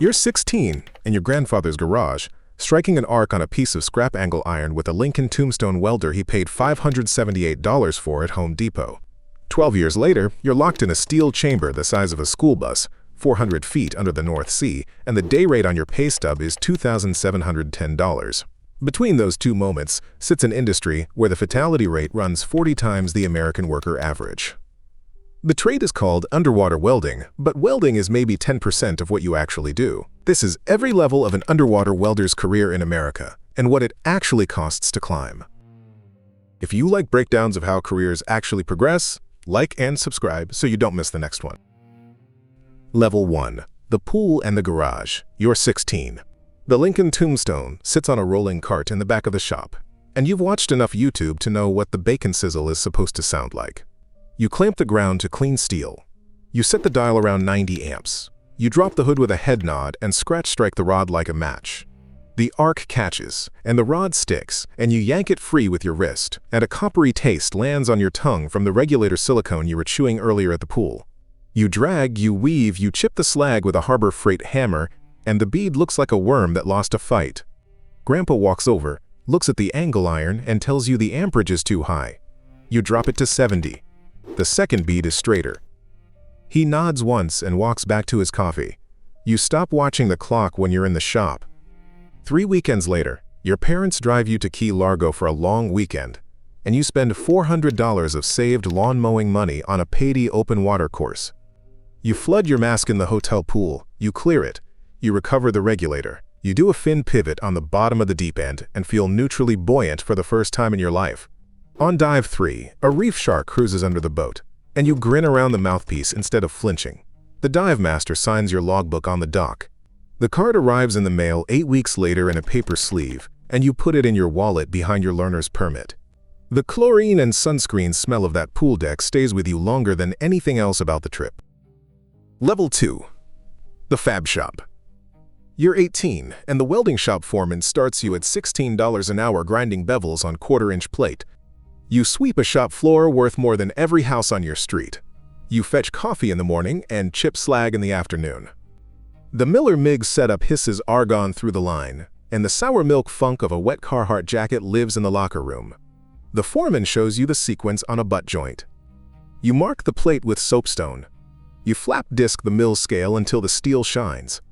You're 16, in your grandfather's garage, striking an arc on a piece of scrap angle iron with a Lincoln tombstone welder he paid $578 for at Home Depot. 12 years later, you're locked in a steel chamber the size of a school bus, 400 feet under the North Sea, and the day rate on your pay stub is $2,710. Between those two moments sits an industry where the fatality rate runs 40 times the American worker average. The trade is called underwater welding, but welding is maybe 10% of what you actually do. This is every level of an underwater welder's career in America, and what it actually costs to climb. If you like breakdowns of how careers actually progress, like and subscribe so you don't miss the next one. Level 1. The pool and the garage. You're 16. The Lincoln tombstone sits on a rolling cart in the back of the shop, and you've watched enough YouTube to know what the bacon sizzle is supposed to sound like. You clamp the ground to clean steel. You set the dial around 90 amps. You drop the hood with a head nod and scratch-strike the rod like a match. The arc catches, and the rod sticks, and you yank it free with your wrist, and a coppery taste lands on your tongue from the regulator silicone you were chewing earlier at the pool. You drag, you weave, you chip the slag with a Harbor Freight hammer, and the bead looks like a worm that lost a fight. Grandpa walks over, looks at the angle iron, and tells you the amperage is too high. You drop it to 70. The second bead is straighter. He nods once and walks back to his coffee. You stop watching the clock when you're in the shop. 3 weekends later, your parents drive you to Key Largo for a long weekend, and you spend $400 of saved lawn mowing money on a paid open water course. You flood your mask in the hotel pool, you clear it, you recover the regulator, you do a fin pivot on the bottom of the deep end and feel neutrally buoyant for the first time in your life. On dive 3, a reef shark cruises under the boat, and you grin around the mouthpiece instead of flinching. The dive master signs your logbook on the dock. The card arrives in the mail 8 weeks later in a paper sleeve, and you put it in your wallet behind your learner's permit. The chlorine and sunscreen smell of that pool deck stays with you longer than anything else about the trip. Level 2. The Fab Shop. You're 18, and the welding shop foreman starts you at $16 an hour grinding bevels on quarter-inch plate. You sweep a shop floor worth more than every house on your street. You fetch coffee in the morning and chip slag in the afternoon. The Miller MIG setup hisses argon through the line, and the sour milk funk of a wet Carhartt jacket lives in the locker room. The foreman shows you the sequence on a butt joint. You mark the plate with soapstone. You flap disc the mill scale until the steel shines.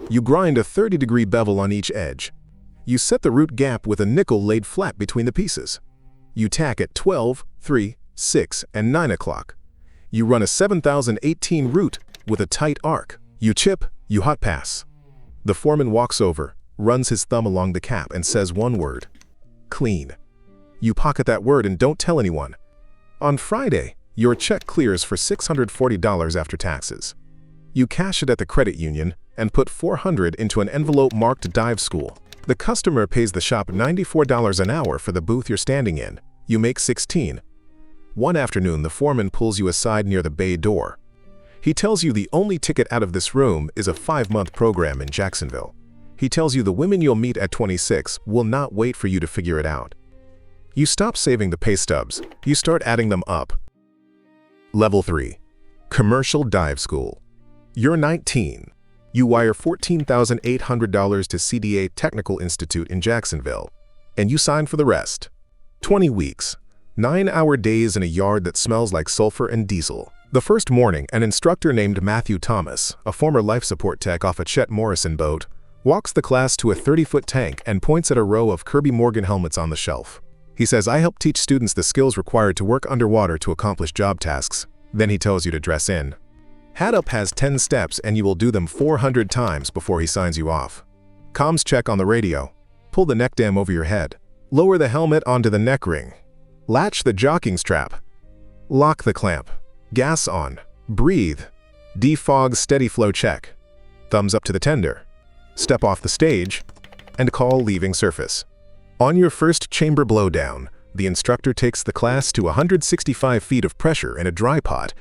You grind a 30-degree bevel on each edge. You set the root gap with a nickel laid flat between the pieces. You tack at 12, 3, 6, and 9 o'clock. You run a 7018 root with a tight arc. You chip, you hot pass. The foreman walks over, runs his thumb along the cap, and says one word: clean. You pocket that word and don't tell anyone. On Friday, your check clears for $640 after taxes. You cash it at the credit union and put $400 into an envelope marked Dive School. The customer pays the shop $94 an hour for the booth you're standing in. You make 16. One afternoon, the foreman pulls you aside near the bay door. He tells you the only ticket out of this room is a 5-month program in Jacksonville. He tells you the women you'll meet at 26 will not wait for you to figure it out. You stop saving the pay stubs. You start adding them up. Level 3. Commercial Dive School. You're 19. You wire $14,800 to CDA Technical Institute in Jacksonville, and you sign for the rest. 20 weeks, 9-hour days in a yard that smells like sulfur and diesel. The first morning, an instructor named Matthew Thomas, a former life support tech off a Chet Morrison boat, walks the class to a 30-foot tank and points at a row of Kirby Morgan helmets on the shelf. He says, "I help teach students the skills required to work underwater to accomplish job tasks." Then he tells you to dress in. Hat Up has 10 steps and you will do them 400 times before he signs you off. Comms check on the radio. Pull the neck dam over your head. Lower the helmet onto the neck ring. Latch the jocking strap. Lock the clamp. Gas on. Breathe. Defog steady flow check. Thumbs up to the tender. Step off the stage and call leaving surface. On your first chamber blowdown, the instructor takes the class to 165 feet of pressure in a dry pot,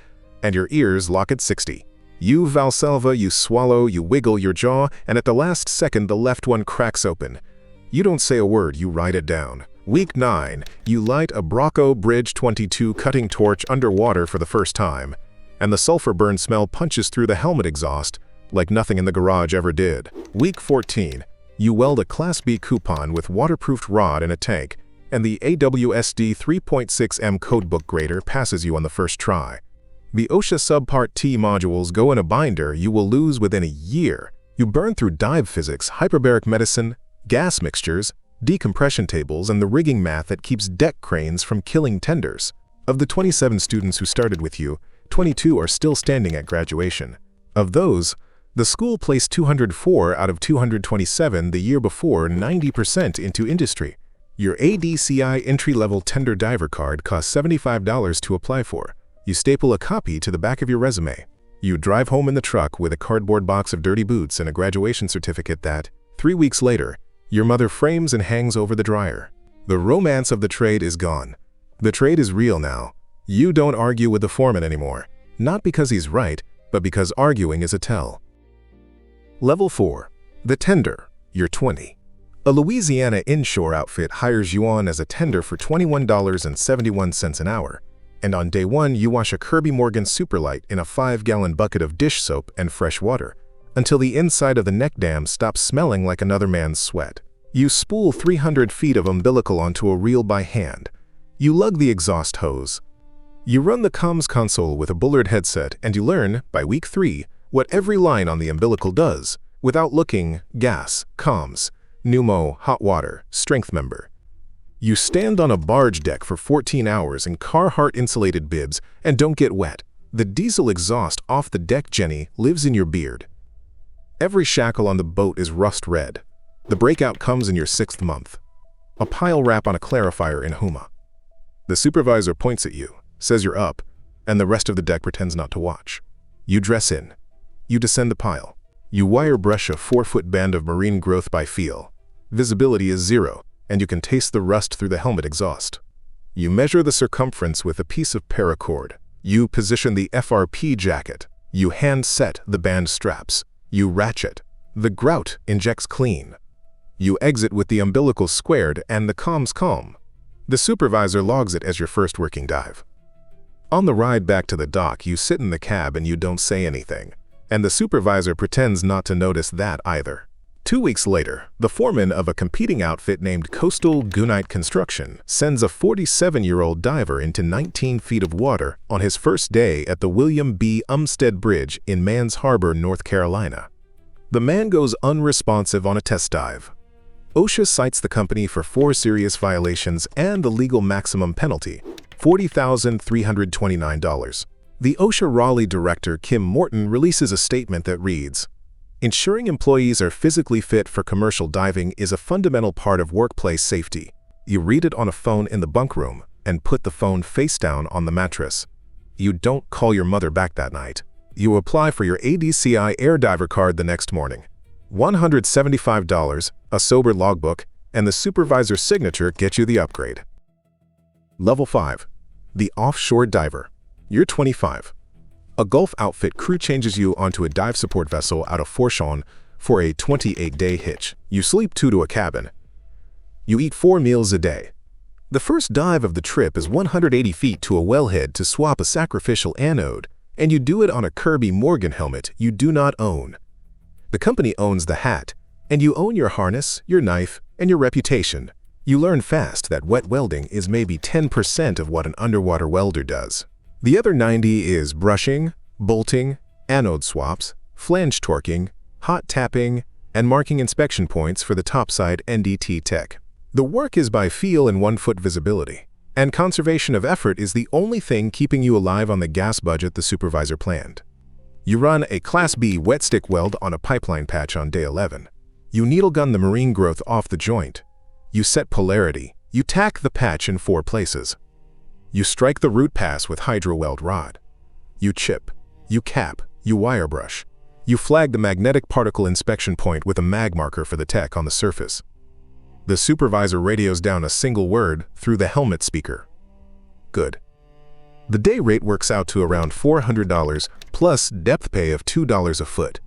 and your ears lock at 60. You valsalva, you swallow, you wiggle your jaw, and at the last second the left one cracks open. You don't say a word, you write it down. Week 9, you light a Brocco Bridge 22 cutting torch underwater for the first time, and the sulfur burn smell punches through the helmet exhaust like nothing in the garage ever did. Week 14. You weld a Class B coupon with waterproofed rod in a tank, and the AWSD 3.6M codebook grader passes you on the first try. The OSHA Subpart T modules go in a binder you will lose within a year. You burn through dive physics, hyperbaric medicine, gas mixtures, decompression tables, and the rigging math that keeps deck cranes from killing tenders. Of the 27 students who started with you, 22 are still standing at graduation. Of those, the school placed 204 out of 227 the year before, 90% into industry. Your ADCI entry-level tender diver card costs $75 to apply for. You staple a copy to the back of your resume. You drive home in the truck with a cardboard box of dirty boots and a graduation certificate that, 3 weeks later, your mother frames and hangs over the dryer. The romance of the trade is gone. The trade is real now. You don't argue with the foreman anymore, not because he's right, but because arguing is a tell. Level 4. The Tender. You're 20. A Louisiana inshore outfit hires you on as a tender for $21.71 an hour, and on day 1 you wash a Kirby Morgan Superlight in a 5-gallon bucket of dish soap and fresh water, until the inside of the neck dam stops smelling like another man's sweat. You spool 300 feet of umbilical onto a reel by hand. You lug the exhaust hose. You run the comms console with a Bullard headset, and you learn, by week 3, what every line on the umbilical does, without looking: gas, comms, pneumo, hot water, strength member. You stand on a barge deck for 14 hours in Carhartt insulated bibs and don't get wet. The diesel exhaust off the deck Jenny lives in your beard. Every shackle on the boat is rust red. The breakout comes in your 6th month. A pile wrap on a clarifier in Huma. The supervisor points at you, says you're up, and the rest of the deck pretends not to watch. You dress in. You descend the pile. You wire brush a 4-foot band of marine growth by feel. Visibility is 0, and you can taste the rust through the helmet exhaust. You measure the circumference with a piece of paracord. You position the FRP jacket. You hand set the band straps. You ratchet. The grout injects clean. You exit with the umbilical squared and the comms calm. The supervisor logs it as your first working dive. On the ride back to the dock, you sit in the cab and you don't say anything. And the supervisor pretends not to notice that either. 2 weeks later, the foreman of a competing outfit named Coastal Gunite Construction sends a 47-year-old diver into 19 feet of water on his first day at the William B. Umstead Bridge in Mans Harbor, North Carolina. The man goes unresponsive on a test dive. OSHA cites the company for 4 serious violations and the legal maximum penalty, $40,329. The OSHA Raleigh director, Kim Morton, releases a statement that reads, "Ensuring employees are physically fit for commercial diving is a fundamental part of workplace safety. You read it on a phone in the bunk room and put the phone face down on the mattress. You don't call your mother back that night. You apply for your ADCI air diver card the next morning. $175, a sober logbook, and the supervisor's signature get you the upgrade." Level 5. The Offshore Diver. You're 25. A Gulf outfit crew changes you onto a dive support vessel out of Fourchon for a 28-day hitch. You sleep 2 to a cabin. You eat 4 meals a day. The first dive of the trip is 180 feet to a wellhead to swap a sacrificial anode, and you do it on a Kirby Morgan helmet you do not own. The company owns the hat, and you own your harness, your knife, and your reputation. You learn fast that wet welding is maybe 10% of what an underwater welder does. The other 90 is brushing, bolting, anode swaps, flange torquing, hot tapping, and marking inspection points for the topside NDT tech. The work is by feel and 1-foot visibility, and conservation of effort is the only thing keeping you alive on the gas budget the supervisor planned. You run a Class B wet stick weld on a pipeline patch on day 11. You needle gun the marine growth off the joint. You set polarity. You tack the patch in 4 places. You strike the root pass with hydro weld rod. You chip. You cap. You wire brush. You flag the magnetic particle inspection point with a mag marker for the tech on the surface. The supervisor radios down a single word through the helmet speaker. Good. The day rate works out to around $400 plus depth pay of $2 a foot.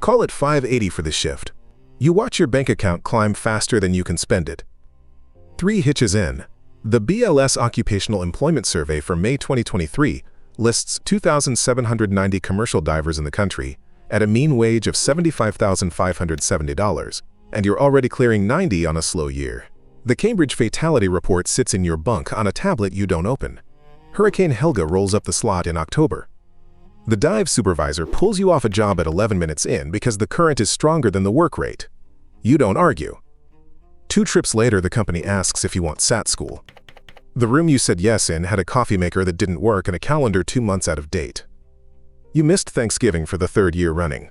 Call it $580 for the shift. You watch your bank account climb faster than you can spend it. 3 hitches in. The BLS Occupational Employment Survey for May 2023 lists 2,790 commercial divers in the country at a mean wage of $75,570, and you're already clearing 90 on a slow year. The Cambridge fatality report sits in your bunk on a tablet you don't open. Hurricane Helga rolls up the slot in October. The dive supervisor pulls you off a job at 11 minutes in because the current is stronger than the work rate. You don't argue. 2 trips later, the company asks if you want SAT school. The room you said yes in had a coffee maker that didn't work and a calendar 2 months out of date. You missed Thanksgiving for the 3rd year running.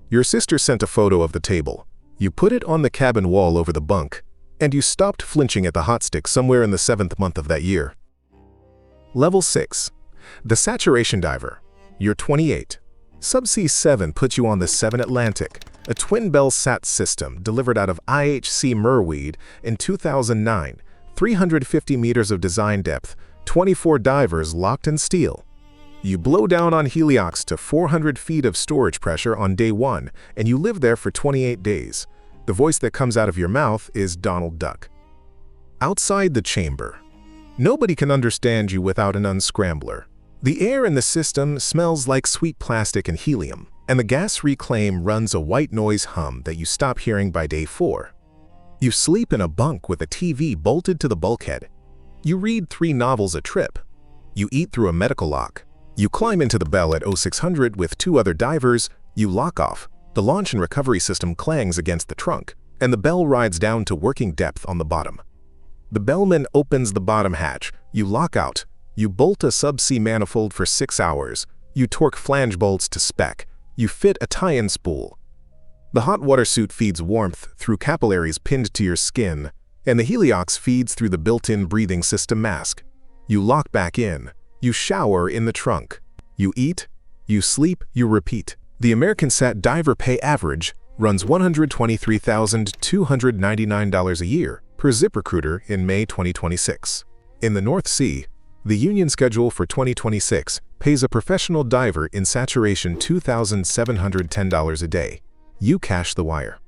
Your sister sent a photo of the table. You put it on the cabin wall over the bunk, and you stopped flinching at the hot stick somewhere in the 7th month of that year. Level 6. The Saturation Diver. You're 28. Subsea 7 puts you on the 7 Atlantic, a twin-bell SAT system delivered out of IHC Merweed in 2009, 350 meters of design depth, 24 divers locked in steel. You blow down on heliox to 400 feet of storage pressure on day 1, and you live there for 28 days. The voice that comes out of your mouth is Donald Duck. Outside the chamber. Nobody can understand you without an unscrambler. The air in the system smells like sweet plastic and helium, and the gas reclaim runs a white noise hum that you stop hearing by day 4. You sleep in a bunk with a TV bolted to the bulkhead. You read 3 novels a trip. You eat through a medical lock. You climb into the bell at 0600 with 2 other divers. You lock off. The launch and recovery system clangs against the trunk, and the bell rides down to working depth on the bottom. The bellman opens the bottom hatch. You lock out. You bolt a subsea manifold for 6 hours. You torque flange bolts to spec. You fit a tie-in spool. The hot water suit feeds warmth through capillaries pinned to your skin, and the heliox feeds through the built-in breathing system mask. You lock back in. You shower in the trunk. You eat. You sleep. You repeat. The American SAT diver pay average runs $123,299 a year per ZipRecruiter in May 2026. In the North Sea, the union schedule for 2026 pays a professional diver in saturation $2,710 a day. You cash the wire.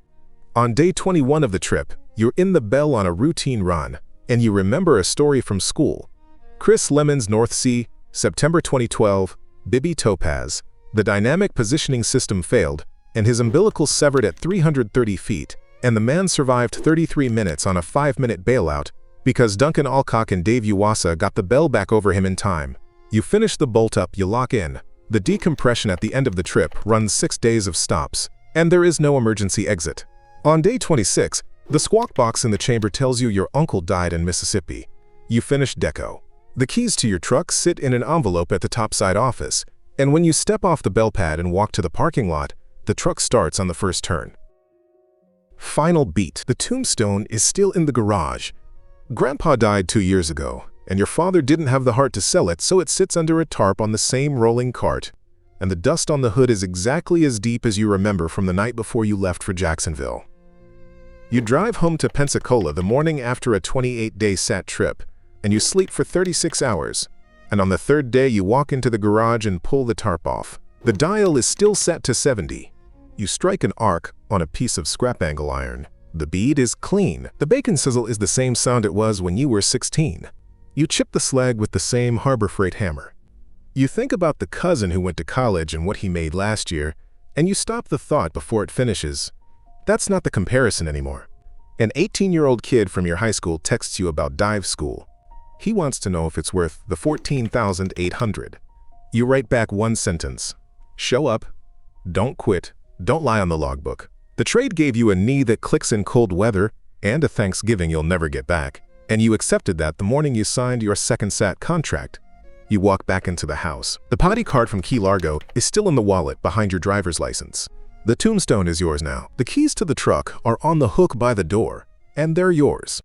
On day 21 of the trip, you're in the bell on a routine run, and you remember a story from school. Chris Lemon's North Sea, September 2012, Bibby Topaz. The dynamic positioning system failed, and his umbilical severed at 330 feet, and the man survived 33 minutes on a 5-minute bailout because Duncan Alcock and Dave Uwasa got the bell back over him in time. You finish the bolt up, you lock in. The decompression at the end of the trip runs 6 days of stops, and there is no emergency exit. On day 26, the squawk box in the chamber tells you your uncle died in Mississippi. You finish deco. The keys to your truck sit in an envelope at the topside office, and when you step off the bell pad and walk to the parking lot, the truck starts on the first turn. Final beat. The tombstone is still in the garage. Grandpa died 2 years ago, and your father didn't have the heart to sell it, so it sits under a tarp on the same rolling cart, and the dust on the hood is exactly as deep as you remember from the night before you left for Jacksonville. You drive home to Pensacola the morning after a 28-day SAT trip, and you sleep for 36 hours. And on the 3rd day, you walk into the garage and pull the tarp off. The dial is still set to 70. You strike an arc on a piece of scrap angle iron. The bead is clean. The bacon sizzle is the same sound it was when you were 16. You chip the slag with the same Harbor Freight hammer. You think about the cousin who went to college and what he made last year, and you stop the thought before it finishes. That's not the comparison anymore. An 18-year-old kid from your high school texts you about dive school. He wants to know if it's worth the $14,800. You write back one sentence. Show up. Don't quit. Don't lie on the logbook. The trade gave you a knee that clicks in cold weather and a Thanksgiving you'll never get back. And you accepted that the morning you signed your second SAT contract. You walk back into the house. The potty card from Key Largo is still in the wallet behind your driver's license. The tombstone is yours now. The keys to the truck are on the hook by the door, and they're yours.